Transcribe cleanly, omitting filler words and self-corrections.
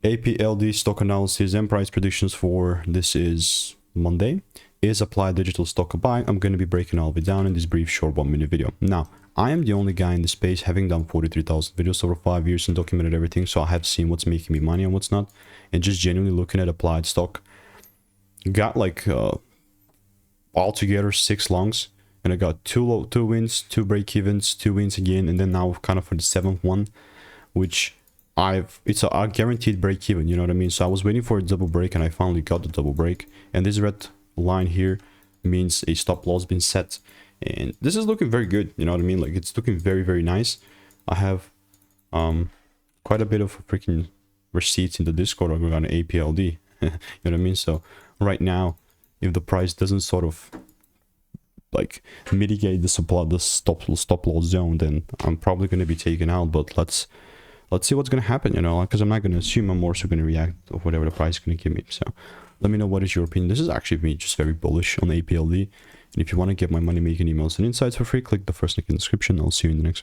APLD stock analysis and price predictions for this is Monday. Is applied digital stock a buy? I'm going to be breaking all of it down in this brief short 1 minute video. Now, I am the only guy in the space having done 43,000 videos over 5 years and documented everything, so I have seen what's making me money and what's not, and just genuinely looking at applied stock. Got like altogether 6 longs, and I got 2 wins, 2 break-evens, 2 wins again, and then now kind of for the 7th one, which it's a guaranteed break even, you know what I mean? So I was waiting for a double break and I finally got the double break, and this red line here means a stop loss been set, and this is looking very good, you know what I mean? Like, it's looking very nice. I have quite a bit of freaking receipts in the Discord regarding APLD. You know what I mean? So right now, if the price doesn't sort of like mitigate the stop loss zone, then I'm probably going to be taken out. But let's see what's going to happen, you know, because I'm not going to assume. I'm also going to react to whatever the price is going to give me. So let me know what is your opinion. This is actually me just very bullish on APLD. And if you want to get my money making emails and insights for free, click the first link in the description. I'll see you in the next one.